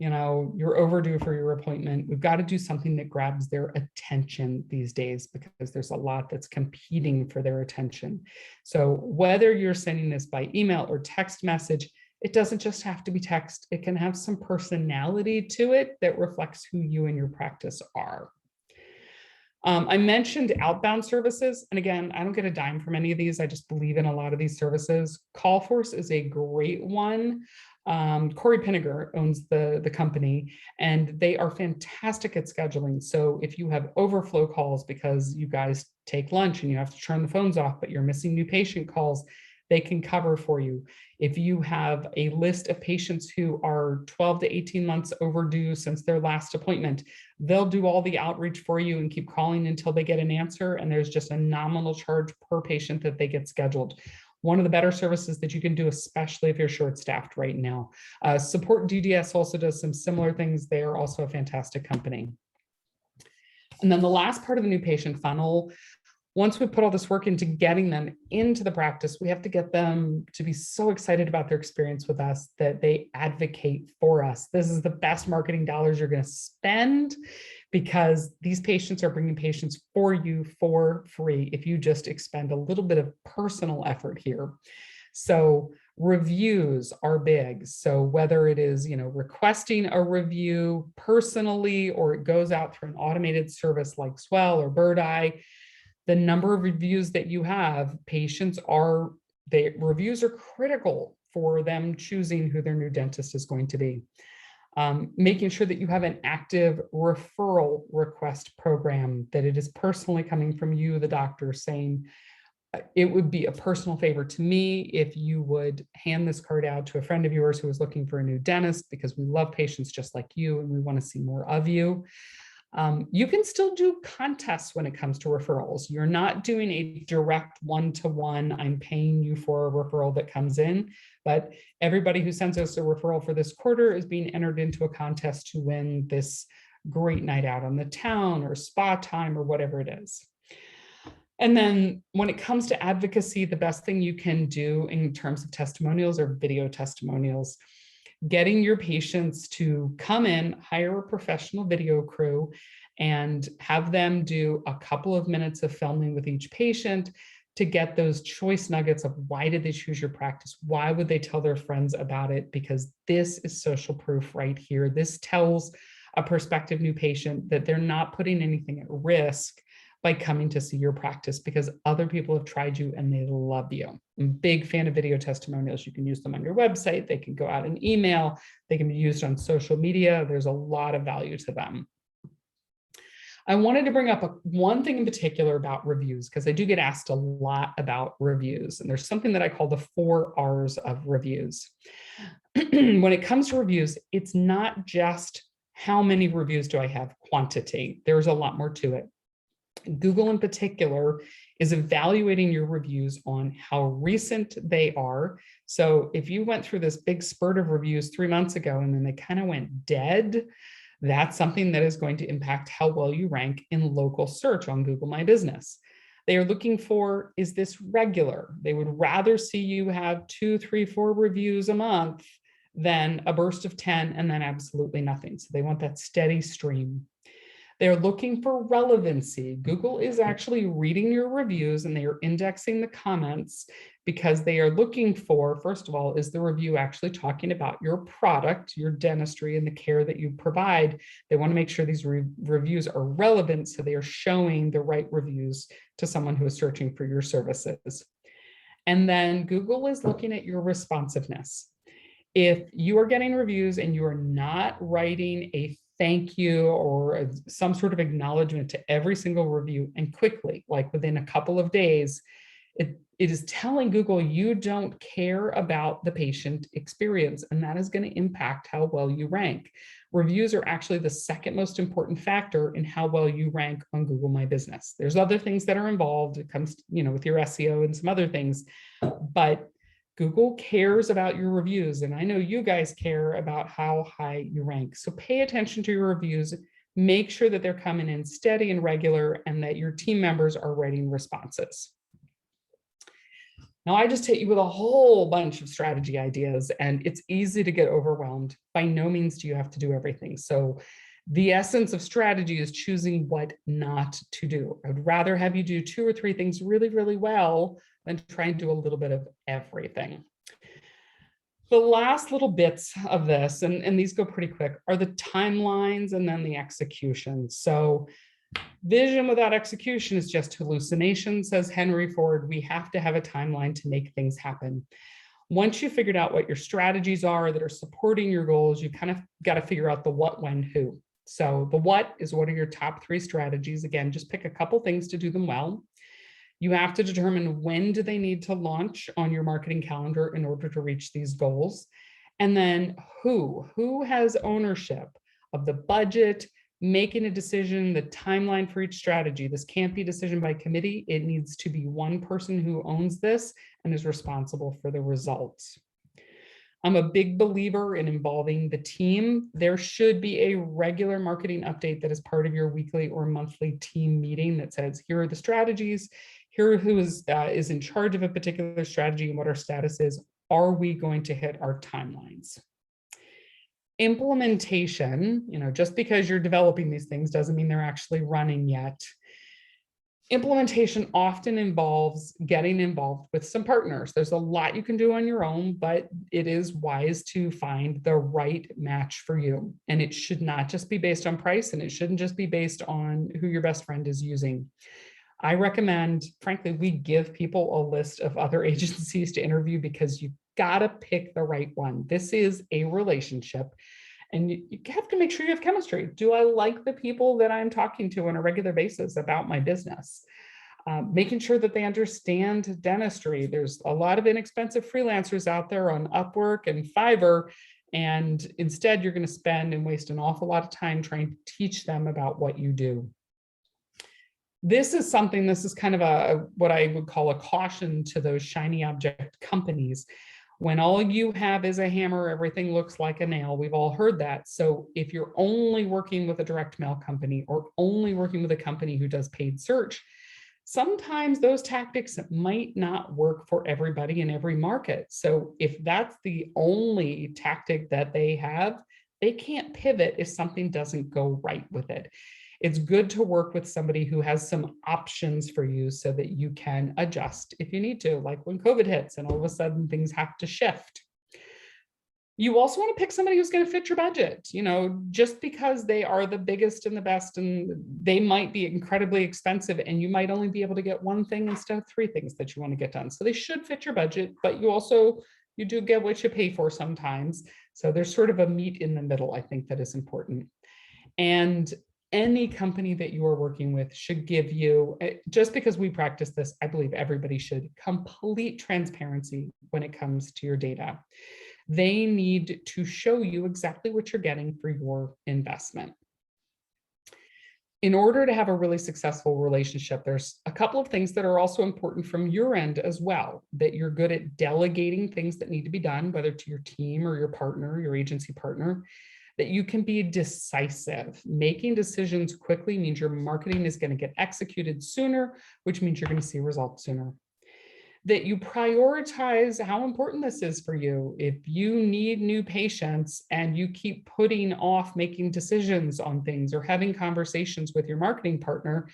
you're overdue for your appointment. We've got to do something that grabs their attention these days because there's a lot that's competing for their attention. So whether you're sending this by email or text message, it doesn't just have to be text. It can have some personality to it that reflects who you and your practice are. I mentioned outbound services. And again, I don't get a dime from any of these. I just believe in a lot of these services. Callforce is a great one. Corey Pinniger owns the company, and they are fantastic at scheduling. So if you have overflow calls because you guys take lunch and you have to turn the phones off, but you're missing new patient calls, they can cover for you. If you have a list of patients who are 12 to 18 months overdue since their last appointment, they'll do all the outreach for you and keep calling until they get an answer. And there's just a nominal charge per patient that they get scheduled. One of the better services that you can do, especially if you're short-staffed right now. Support DDS also does some similar things. They are also a fantastic company. And then the last part of the new patient funnel, once we put all this work into getting them into the practice, we have to get them to be so excited about their experience with us that they advocate for us. This is the best marketing dollars you're going to spend because these patients are bringing patients for you for free if you just expend a little bit of personal effort here. So reviews are big. So whether it is, requesting a review personally, or it goes out through an automated service like Swell or Bird Eye, the number of reviews that you have, reviews are critical for them choosing who their new dentist is going to be. Making sure that you have an active referral request program, that it is personally coming from you, the doctor, saying, it would be a personal favor to me if you would hand this card out to a friend of yours who is looking for a new dentist, because we love patients just like you and we want to see more of you. You can still do contests when it comes to referrals. You're not doing a direct one-to-one, I'm paying you for a referral that comes in, but everybody who sends us a referral for this quarter is being entered into a contest to win this great night out on the town or spa time or whatever it is. And then when it comes to advocacy, the best thing you can do in terms of testimonials are video testimonials. Getting your patients to come in, hire a professional video crew, and have them do a couple of minutes of filming with each patient to get those choice nuggets of why did they choose your practice? Why would they tell their friends about it? Because this is social proof right here. This tells a prospective new patient that they're not putting anything at risk by coming to see your practice, because other people have tried you and they love you. I'm a big fan of video testimonials. You can use them on your website. They can go out in email. They can be used on social media. There's a lot of value to them. I wanted to bring up one thing in particular about reviews, because I do get asked a lot about reviews. And there's something that I call the 4 R's of reviews. When it comes to reviews, it's not just how many reviews do I have, quantity. There's a lot more to it. Google in particular is evaluating your reviews on how recent they are. So if you went through this big spurt of reviews 3 months ago and then they kind of went dead, that's something that is going to impact how well you rank in local search on Google My Business. They are looking for, is this regular? They would rather see you have 2, 3, 4 reviews a month than a burst of 10 and then absolutely nothing. So they want that steady stream. They're looking for relevancy. Google is actually reading your reviews and they are indexing the comments because they are looking for, first of all, is the review actually talking about your product, your dentistry, and the care that you provide? They want to make sure these reviews are relevant, so they are showing the right reviews to someone who is searching for your services. And then Google is looking at your responsiveness. If you are getting reviews and you are not writing a thank you or some sort of acknowledgement to every single review and quickly, like within a couple of days, it is telling Google you don't care about the patient experience, and that is going to impact how well you rank. Reviews are actually the second most important factor in how well you rank on Google My Business. There's other things that are involved. It comes, with your SEO and some other things, but Google cares about your reviews, and I know you guys care about how high you rank. So pay attention to your reviews, make sure that they're coming in steady and regular, and that your team members are writing responses. Now, I just hit you with a whole bunch of strategy ideas, and it's easy to get overwhelmed. By no means do you have to do everything. So the essence of strategy is choosing what not to do. I'd rather have you do 2 or 3 things really, really well than try and do a little bit of everything. The last little bits of this, and these go pretty quick, are the timelines and then the execution. So vision without execution is just hallucination, says Henry Ford. We have to have a timeline to make things happen. Once you've figured out what your strategies are that are supporting your goals, you kind of got to figure out the what, when, who. So the what is, what are your top 3 strategies? Again, just pick a couple things to do them well. You have to determine when do they need to launch on your marketing calendar in order to reach these goals. And then who has ownership of the budget, making a decision, the timeline for each strategy. This can't be a decision by committee. It needs to be one person who owns this and is responsible for the results. I'm a big believer in involving the team. There should be a regular marketing update that is part of your weekly or monthly team meeting that says, here are the strategies, here who is in charge of a particular strategy and what our status is. Are we going to hit our timelines? Implementation, just because you're developing these things doesn't mean they're actually running yet. Implementation often involves getting involved with some partners. There's a lot you can do on your own, but it is wise to find the right match for you. And it should not just be based on price, and it shouldn't just be based on who your best friend is using. I recommend, frankly, we give people a list of other agencies to interview because you've got to pick the right one. This is a relationship. And you have to make sure you have chemistry. Do I like the people that I'm talking to on a regular basis about my business? Making sure that they understand dentistry. There's a lot of inexpensive freelancers out there on Upwork and Fiverr, and instead you're going to spend and waste an awful lot of time trying to teach them about what you do. This is kind of what I would call a caution to those shiny object companies. When all you have is a hammer, everything looks like a nail. We've all heard that. So if you're only working with a direct mail company or only working with a company who does paid search, sometimes those tactics might not work for everybody in every market. So if that's the only tactic that they have, they can't pivot if something doesn't go right with it. It's good to work with somebody who has some options for you so that you can adjust if you need to, like when COVID hits and all of a sudden things have to shift. You also want to pick somebody who's going to fit your budget. Just because they are the biggest and the best, and they might be incredibly expensive, and you might only be able to get one thing instead of 3 things that you want to get done. So they should fit your budget, but you do get what you pay for sometimes. So there's sort of a meet in the middle, I think, that is important. And any company that you are working with should give you, just because we practice this, I believe everybody should, complete transparency when it comes to your data. They need to show you exactly what you're getting for your investment. In order to have a really successful relationship, there's a couple of things that are also important from your end as well, that you're good at delegating things that need to be done, whether to your team or your partner, your agency partner, that you can be decisive. Making decisions quickly means your marketing is going to get executed sooner, which means you're going to see results sooner. That you prioritize how important this is for you. If you need new patients and you keep putting off making decisions on things or having conversations with your marketing partner,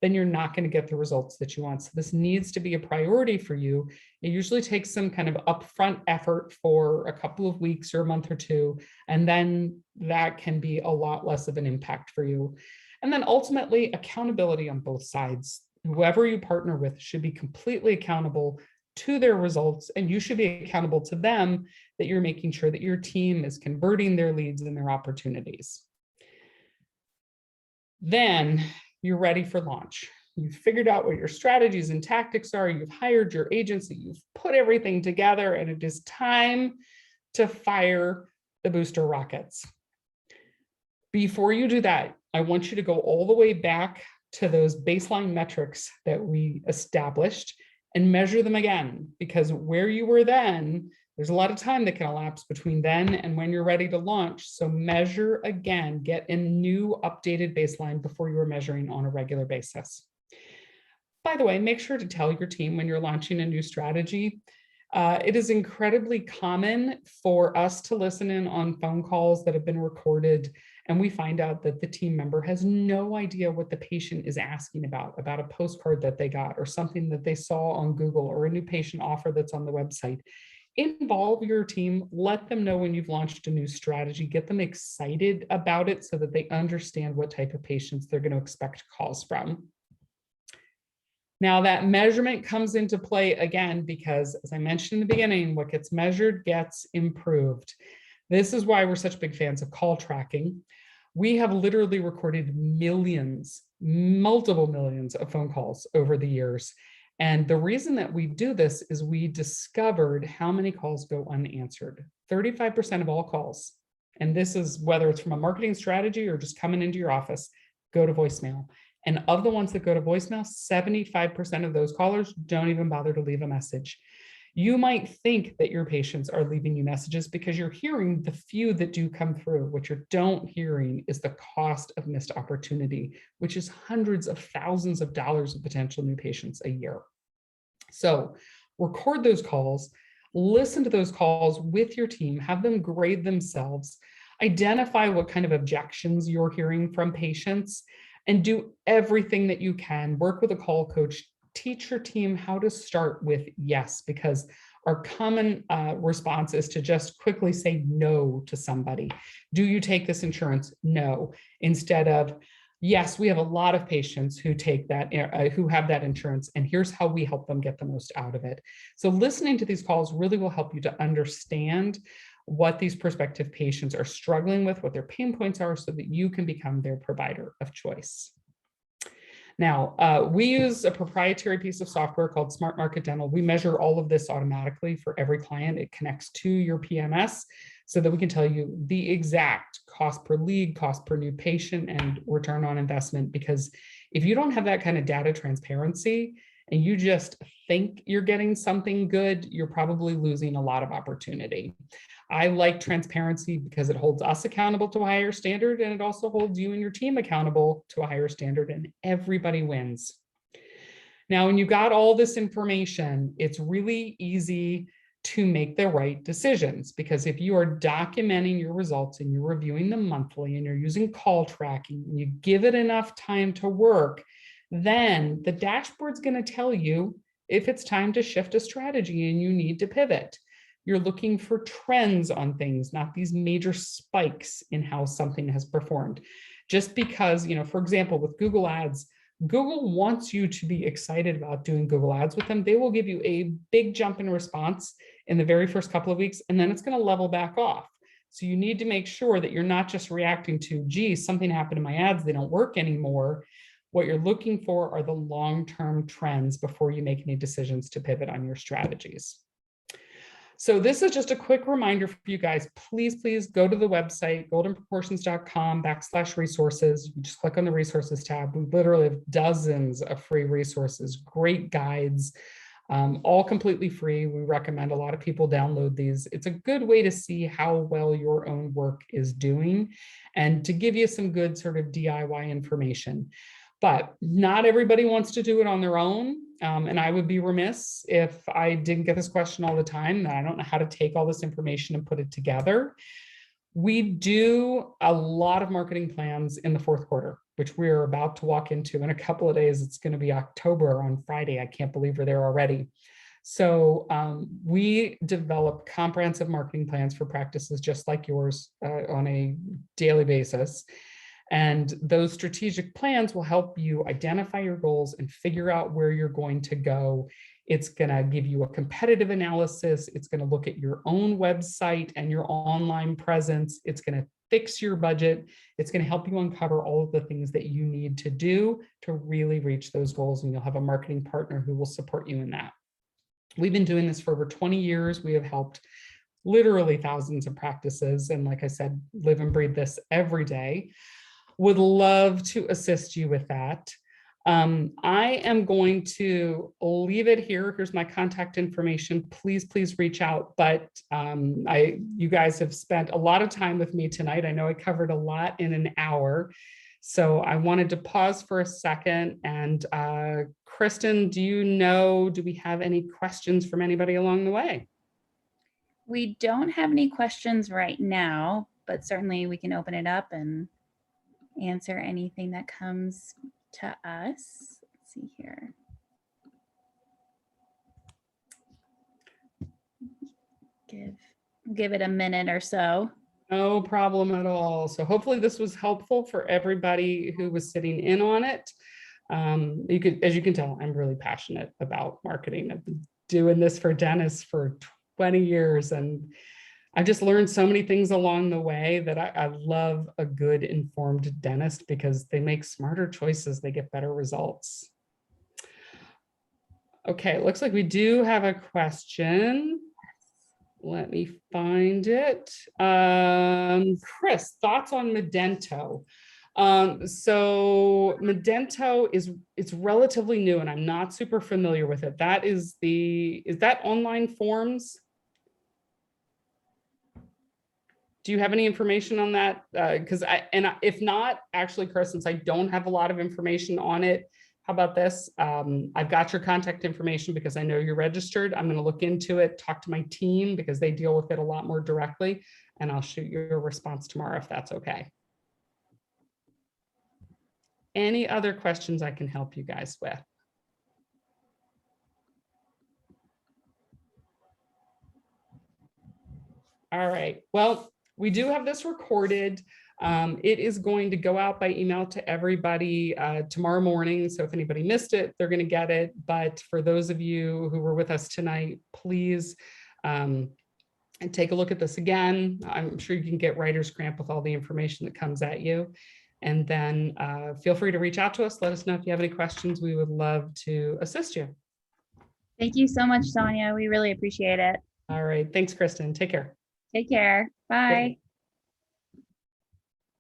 then you're not going to get the results that you want. So this needs to be a priority for you. It usually takes some kind of upfront effort for a couple of weeks or a month or two, and then that can be a lot less of an impact for you. And then ultimately, accountability on both sides. Whoever you partner with should be completely accountable to their results, and you should be accountable to them, that you're making sure that your team is converting their leads and their opportunities. Then you're ready for launch. You've figured out what your strategies and tactics are. You've hired your agency. You've put everything together, and it is time to fire the booster rockets. Before you do that, I want you to go all the way back to those baseline metrics that we established and measure them again, because where you were then, there's a lot of time that can elapse between then and when you're ready to launch. So measure again, get a new updated baseline before you are measuring on a regular basis. By the way, make sure to tell your team when you're launching a new strategy. It is incredibly common for us to listen in on phone calls that have been recorded, and we find out that the team member has no idea what the patient is asking about a postcard that they got or something that they saw on Google or a new patient offer that's on the website. Involve your team, let them know when you've launched a new strategy, get them excited about it so that they understand what type of patients they're going to expect calls from. Now that measurement comes into play again, because as I mentioned in the beginning, what gets measured gets improved. This is why we're such big fans of call tracking. We have literally recorded millions, multiple millions of phone calls over the years. And the reason that we do this is we discovered how many calls go unanswered. 35% of all calls, and this is whether it's from a marketing strategy or just coming into your office, go to voicemail. And of the ones that go to voicemail, 75% of those callers don't even bother to leave a message. You might think that your patients are leaving you messages because you're hearing the few that do come through. What you're don't hearing is the cost of missed opportunity, which is hundreds of thousands of dollars of potential new patients a year. So record those calls, listen to those calls with your team, have them grade themselves, identify what kind of objections you're hearing from patients, and do everything that you can. Work with a call coach, teach your team how to start with yes, because our common response is to just quickly say no to somebody. Do you take this insurance? No. Instead of, yes, we have a lot of patients who take that, who have that insurance, and here's how we help them get the most out of it. So listening to these calls really will help you to understand what these prospective patients are struggling with, what their pain points are, so that you can become their provider of choice. Now, we use a proprietary piece of software called Smart Market Dental. We measure all of this automatically for every client. It connects to your PMS so that we can tell you the exact cost per lead, cost per new patient, and return on investment. Because if you don't have that kind of data transparency and you just think you're getting something good, you're probably losing a lot of opportunity. I like transparency because it holds us accountable to a higher standard, and it also holds you and your team accountable to a higher standard, and everybody wins. Now, when you got all this information, it's really easy to make the right decisions, because if you are documenting your results and you're reviewing them monthly and you're using call tracking and you give it enough time to work, then the dashboard's going to tell you if it's time to shift a strategy and you need to pivot. You're looking for trends on things, not these major spikes in how something has performed. Just because, for example, with Google Ads, Google wants you to be excited about doing Google Ads with them. They will give you a big jump in response in the very first couple of weeks, and then it's going to level back off. So you need to make sure that you're not just reacting to, gee, something happened to my ads, they don't work anymore. What you're looking for are the long-term trends before you make any decisions to pivot on your strategies. So this is just a quick reminder for you guys. Please go to the website, goldenproportions.com/resources. You just click on the resources tab. We literally have dozens of free resources, great guides, all completely free. We recommend a lot of people download these. It's a good way to see how well your own work is doing and to give you some good sort of DIY information. But not everybody wants to do it on their own. And I would be remiss if I didn't get this question all the time, that I don't know how to take all this information and put it together. We do a lot of marketing plans in the fourth quarter, which we're about to walk into in a couple of days. It's going to be October on Friday. I can't believe we're there already. So we develop comprehensive marketing plans for practices just like yours on a daily basis. And those strategic plans will help you identify your goals and figure out where you're going to go. It's going to give you a competitive analysis. It's going to look at your own website and your online presence. It's going to fix your budget. It's going to help you uncover all of the things that you need to do to really reach those goals. And you'll have a marketing partner who will support you in that. We've been doing this for over 20 years. We have helped literally thousands of practices. And like I said, live and breathe this every day. Would love to assist you with that. I am going to leave it here. Here's my contact information. Please reach out. But you guys have spent a lot of time with me tonight. I know I covered a lot in an hour. So I wanted to pause for a second. And Kristen, do we have any questions from anybody along the way? We don't have any questions right now, but certainly we can open it up and answer anything that comes to us. Let's see here. Give it a minute or so. No problem at all. So hopefully this was helpful for everybody who was sitting in on it. As you can tell, I'm really passionate about marketing. I've been doing this for dentists for 20 years, and I've just learned so many things along the way that I love a good informed dentist because they make smarter choices. They get better results. Okay, it looks like we do have a question. Let me find it. Chris, thoughts on Medento? So Medento it's relatively new and I'm not super familiar with it. Is that online forms? Do you have any information on that? If not, actually, Chris, since I don't have a lot of information on it, how about this? I've got your contact information because I know you're registered. I'm going to look into it, talk to my team because they deal with it a lot more directly, and I'll shoot you a response tomorrow if that's okay. Any other questions I can help you guys with? All right. Well, we do have this recorded. It is going to go out by email to everybody tomorrow morning. So if anybody missed it, they're going to get it. But for those of you who were with us tonight, please take a look at this again. I'm sure you can get writer's cramp with all the information that comes at you. And then feel free to reach out to us. Let us know if you have any questions. We would love to assist you. Thank you so much, Sonia. We really appreciate it. All right. Thanks, Kristen. Take care. Take care. Bye.